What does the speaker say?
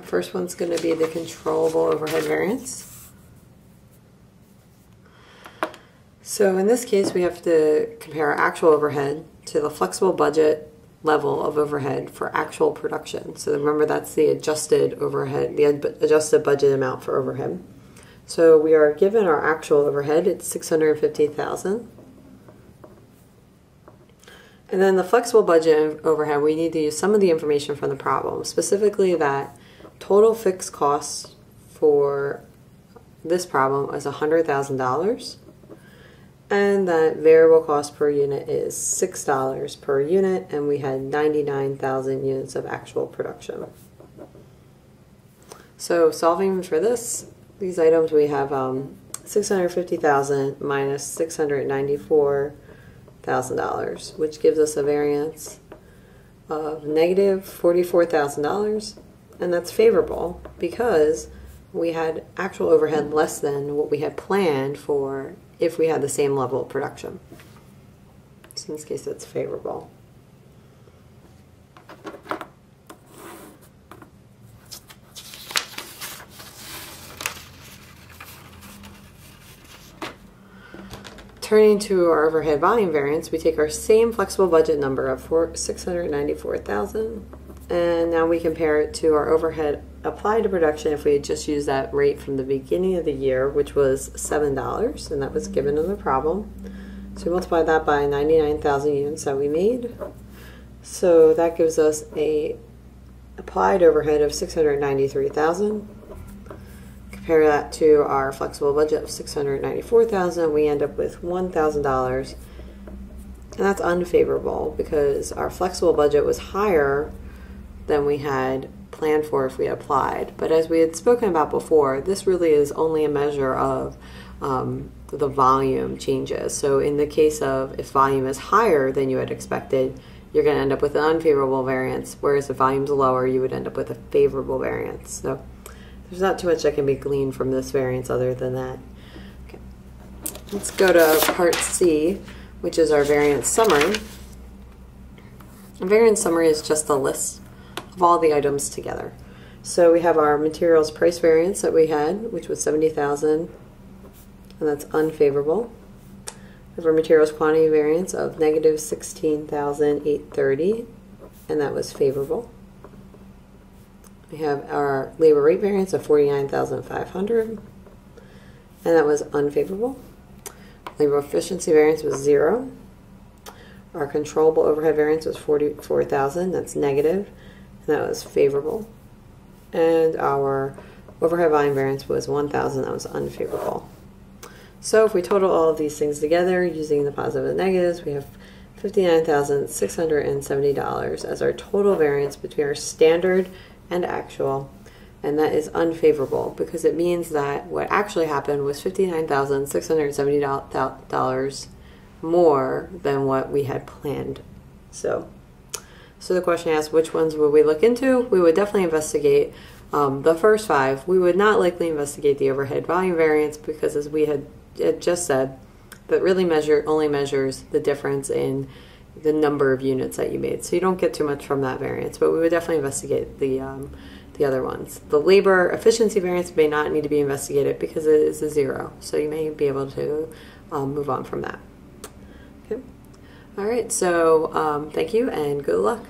First one's going to be the controllable overhead variance. So in this case, we have to compare our actual overhead to the flexible budget level of overhead for actual production. So remember, that's the adjusted overhead, the adjusted budget amount for overhead. So we are given our actual overhead, it's $650,000. And then the flexible budget overhead, we need to use some of the information from the problem, specifically that total fixed costs for this problem is $100,000, and that variable cost per unit is $6 per unit, and we had 99,000 units of actual production. So solving for these items, we have $650,000 minus $694,000, which gives us a variance of negative $44,000. And that's favorable because we had actual overhead less than what we had planned for if we had the same level of production. So in this case, that's favorable. Turning to our overhead volume variance, we take our same flexible budget number of $694,000, and now we compare it to our overhead applied to production if we had just used that rate from the beginning of the year, which was $7, and that was given in the problem. So we multiply that by 99,000 units that we made. So that gives us a applied overhead of $693,000. Compare that to our flexible budget of $694,000, we end up with $1,000, and that's unfavorable because our flexible budget was higher than we had planned for if we had applied. But as we had spoken about before, this really is only a measure of the volume changes. So in the case of if volume is higher than you had expected, you're going to end up with an unfavorable variance, whereas if volume is lower, you would end up with a favorable variance. So there's not too much that can be gleaned from this variance other than that. Okay. Let's go to part C, which is our variance summary. A variance summary is just a list of all the items together. So we have our materials price variance that we had, which was $70,000, and that's unfavorable. We have our materials quantity variance of negative $16,830, and that was favorable. We have our labor rate variance of $49,500, and that was unfavorable. Labor efficiency variance was 0. Our controllable overhead variance was $44,000, that's negative, and that was favorable. And our overhead volume variance was $1,000, that was unfavorable. So if we total all of these things together using the positive and negatives, we have $59,670 as our total variance between our standard and actual, and that is unfavorable because it means that what actually happened was $59,670 more than what we had planned. So the question asks, which ones would we look into? We would definitely investigate the first 5. We would not likely investigate the overhead volume variance because, as we had just said, that really only measures the difference in the number of units that you made. So you don't get too much from that variance, but we would definitely investigate the other ones. The labor efficiency variance may not need to be investigated because it is a 0. So you may be able to move on from that. Okay. All right, so thank you and good luck.